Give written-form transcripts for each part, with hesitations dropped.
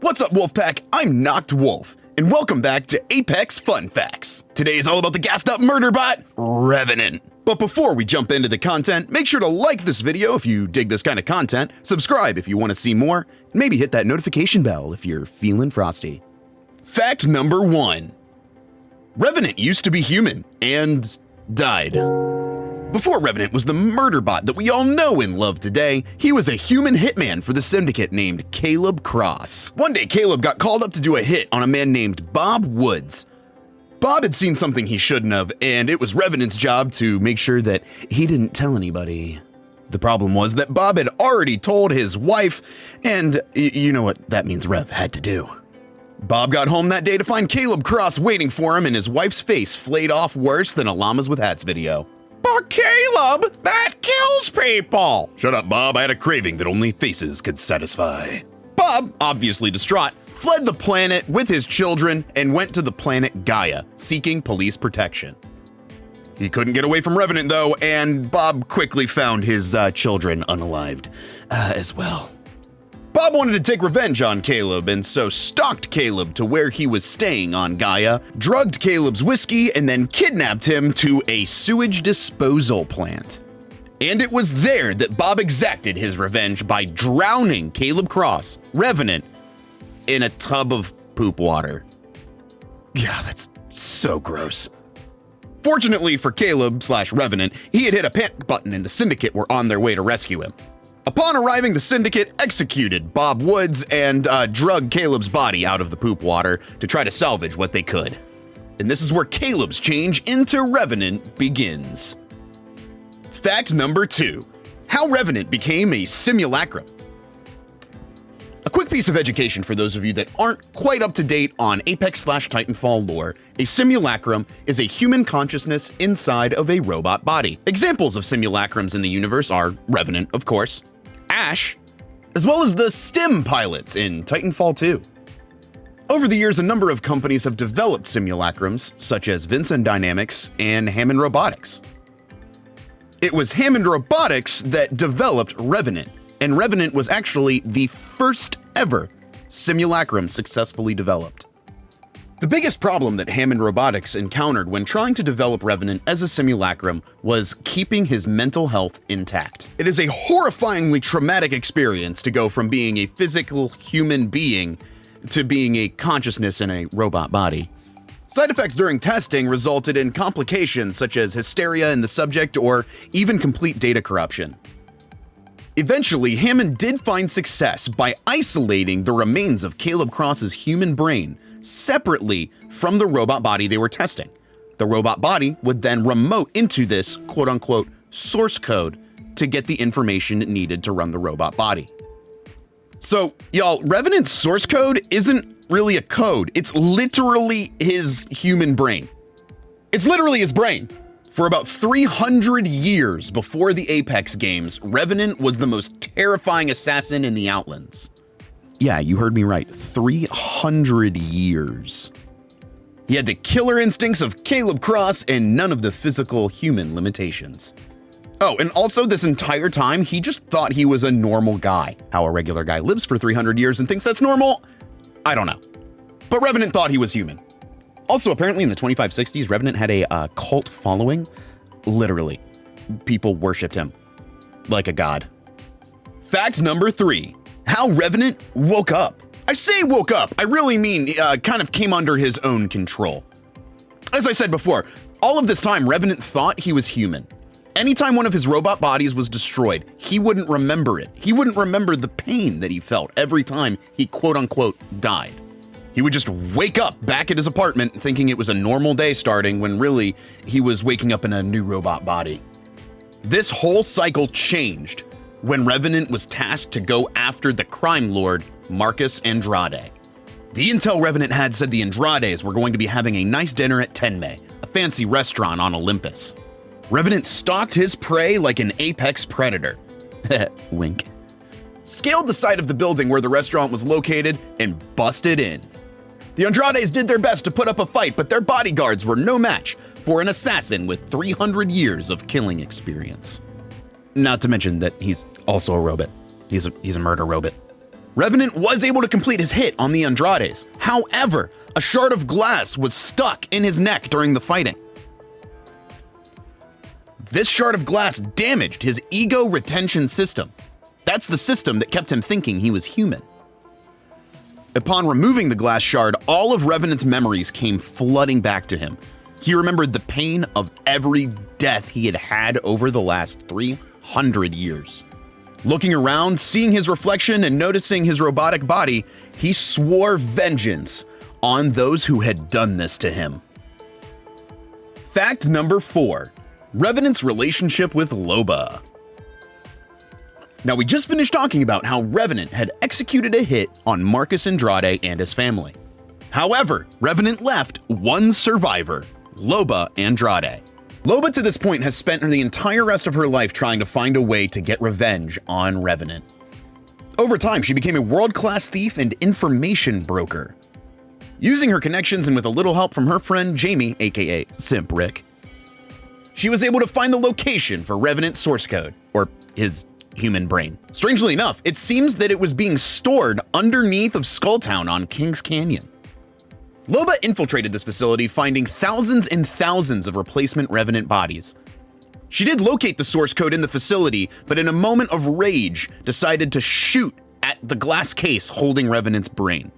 What's up, Wolfpack? I'm Knocked Wolf, and welcome back to Apex Fun Facts. Today is all about the gassed up murder bot, Revenant. But before we jump into the content, make sure to like this video if you dig this kind of content, subscribe if you want to see more, and maybe hit that notification bell if you're feeling frosty. Fact number 1. Revenant used to be human and died. Before Revenant was the murder bot that we all know and love today, he was a human hitman for the syndicate named Caleb Cross. One day, Caleb got called up to do a hit on a man named Bob Woods. Bob had seen something he shouldn't have, and it was Revenant's job to make sure that he didn't tell anybody. The problem was that Bob had already told his wife, and you know what that means Rev had to do. Bob got home that day to find Caleb Cross waiting for him and his wife's face flayed off worse than a Llamas with Hats video. But Caleb, that kills people! Shut up, Bob. I had a craving that only faces could satisfy. Bob, obviously distraught, fled the planet with his children and went to the planet Gaia, seeking police protection. He couldn't get away from Revenant though, and Bob quickly found his children unalived as well. Bob wanted to take revenge on Caleb, and so stalked Caleb to where he was staying on Gaia, drugged Caleb's whiskey, and then kidnapped him to a sewage disposal plant. And it was there that Bob exacted his revenge by drowning Caleb Cross, Revenant, in a tub of poop water. Yeah, that's so gross. Fortunately for Caleb/Revenant, he had hit a panic button and the syndicate were on their way to rescue him. Upon arriving, the syndicate executed Bob Woods and drugged Caleb's body out of the poop water to try to salvage what they could. And this is where Caleb's change into Revenant begins. Fact number 2, how Revenant became a simulacrum. A quick piece of education for those of you that aren't quite up to date on Apex/Titanfall lore. A simulacrum is a human consciousness inside of a robot body. Examples of simulacrums in the universe are Revenant, of course, Ash, as well as the STEM pilots in Titanfall 2. Over the years, a number of companies have developed simulacrums, such as Vincent Dynamics and Hammond Robotics. It was Hammond Robotics that developed Revenant, and Revenant was actually the first ever simulacrum successfully developed. The biggest problem that Hammond Robotics encountered when trying to develop Revenant as a simulacrum was keeping his mental health intact. It is a horrifyingly traumatic experience to go from being a physical human being to being a consciousness in a robot body. Side effects during testing resulted in complications such as hysteria in the subject or even complete data corruption. Eventually, Hammond did find success by isolating the remains of Caleb Cross's human brain separately from the robot body they were testing. The robot body would then remote into this quote-unquote source code to get the information it needed to run the robot body. So, y'all, Revenant's source code isn't really a code. It's literally his human brain. It's literally his brain. For about 300 years before the Apex games, Revenant was the most terrifying assassin in the Outlands. Yeah, you heard me right, 300 years. He had the killer instincts of Caleb Cross and none of the physical human limitations. Oh, and also this entire time, he just thought he was a normal guy. How a regular guy lives for 300 years and thinks that's normal, I don't know. But Revenant thought he was human. Also, apparently in the 2560s, Revenant had a cult following. Literally, people worshipped him like a god. Fact number 3, how Revenant woke up. I say woke up, I really mean kind of came under his own control. As I said before, all of this time, Revenant thought he was human. Anytime one of his robot bodies was destroyed, he wouldn't remember it. He wouldn't remember the pain that he felt every time he quote-unquote died. He would just wake up back at his apartment thinking it was a normal day starting when really he was waking up in a new robot body. This whole cycle changed when Revenant was tasked to go after the crime lord, Marcus Andrade. The intel Revenant had said the Andrades were going to be having a nice dinner at Tenmei, a fancy restaurant on Olympus. Revenant stalked his prey like an apex predator. Wink. Scaled the side of the building where the restaurant was located and busted in. The Andrades did their best to put up a fight, but their bodyguards were no match for an assassin with 300 years of killing experience. Not to mention that he's also a robot. He's a murder robot. Revenant was able to complete his hit on the Andrades. However, a shard of glass was stuck in his neck during the fighting. This shard of glass damaged his ego retention system. That's the system that kept him thinking he was human. Upon removing the glass shard, all of Revenant's memories came flooding back to him. He remembered the pain of every death he had had over the last 300 years. Looking around, seeing his reflection and noticing his robotic body, he swore vengeance on those who had done this to him. Fact number 4. Revenant's relationship with Loba. Now, we just finished talking about how Revenant had executed a hit on Marcus Andrade and his family. However, Revenant left one survivor, Loba Andrade. Loba to this point has spent the entire rest of her life trying to find a way to get revenge on Revenant. Over time, she became a world-class thief and information broker. Using her connections and with a little help from her friend Jamie, aka Simp Rick, she was able to find the location for Revenant's source code, or his human brain. Strangely enough, it seems that it was being stored underneath of Skulltown on Kings Canyon. Loba infiltrated this facility, finding thousands and thousands of replacement Revenant bodies. She did locate the source code in the facility, but in a moment of rage, decided to shoot at the glass case holding Revenant's brain.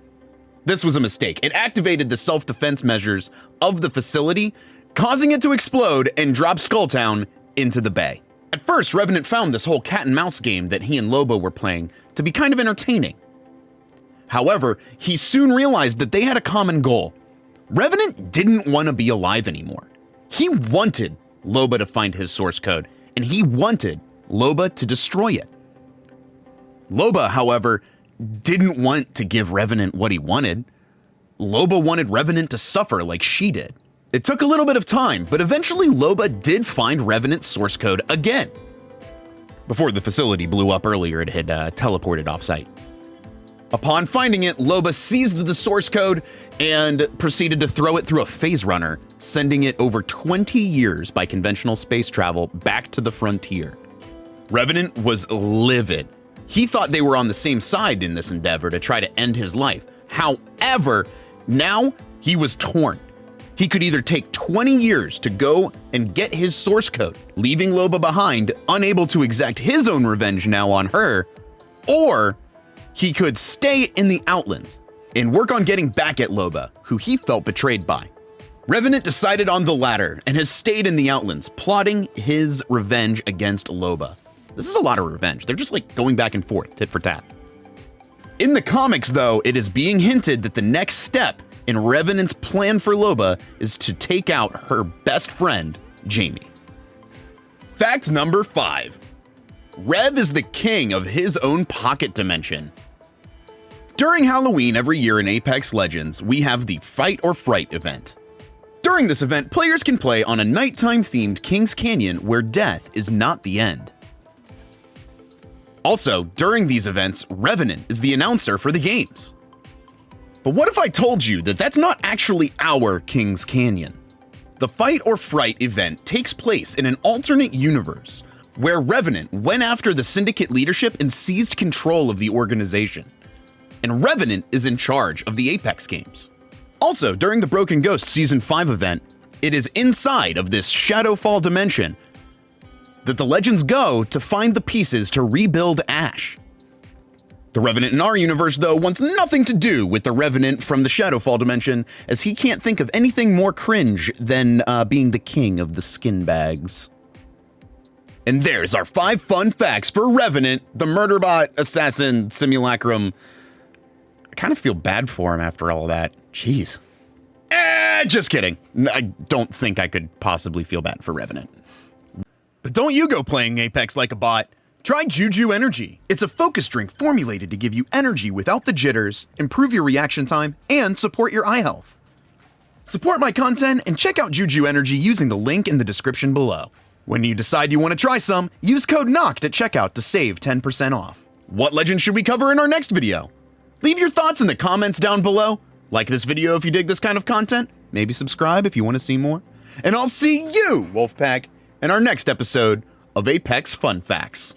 This was a mistake. It activated the self-defense measures of the facility, causing it to explode and drop Skulltown into the bay. At first, Revenant found this whole cat and mouse game that he and Loba were playing to be kind of entertaining. However, he soon realized that they had a common goal. Revenant didn't want to be alive anymore. He wanted Loba to find his source code, and he wanted Loba to destroy it. Loba, however, didn't want to give Revenant what he wanted. Loba wanted Revenant to suffer like she did. It took a little bit of time, but eventually Loba did find Revenant's source code again. Before the facility blew up earlier, it had teleported offsite. Upon finding it, Loba seized the source code and proceeded to throw it through a phase runner, sending it over 20 years by conventional space travel back to the frontier. Revenant was livid. He thought they were on the same side in this endeavor to try to end his life. However, now he was torn. He could either take 20 years to go and get his source code, leaving Loba behind, unable to exact his own revenge now on her, or he could stay in the Outlands and work on getting back at Loba, who he felt betrayed by. Revenant decided on the latter and has stayed in the Outlands, plotting his revenge against Loba. This is a lot of revenge. They're just like going back and forth, tit for tat. In the comics, though, it is being hinted that the next step in Revenant's plan for Loba is to take out her best friend, Jamie. Fact number 5. Rev is the king of his own pocket dimension. During Halloween every year in Apex Legends, we have the Fight or Fright event. During this event, players can play on a nighttime-themed Kings Canyon where death is not the end. Also, during these events, Revenant is the announcer for the games. But what if I told you that that's not actually our Kings Canyon? The Fight or Fright event takes place in an alternate universe where Revenant went after the Syndicate leadership and seized control of the organization. And Revenant is in charge of the Apex games. Also, during the Broken Ghost Season 5 event, it is inside of this Shadowfall dimension that the Legends go to find the pieces to rebuild Ash. The Revenant in our universe, though, wants nothing to do with the Revenant from the Shadowfall dimension, as he can't think of anything more cringe than being the king of the skin bags. And there's our 5 fun facts for Revenant, the murderbot, assassin, simulacrum. I kind of feel bad for him after all of that. Jeez. Just kidding. I don't think I could possibly feel bad for Revenant. But don't you go playing Apex like a bot. Try Juju Energy. It's a focus drink formulated to give you energy without the jitters, improve your reaction time, and support your eye health. Support my content and check out Juju Energy using the link in the description below. When you decide you want to try some, use code KNOCKED at checkout to save 10% off. What legend should we cover in our next video? Leave your thoughts in the comments down below. Like this video if you dig this kind of content. Maybe subscribe if you want to see more. And I'll see you, Wolfpack, in our next episode of Apex Fun Facts.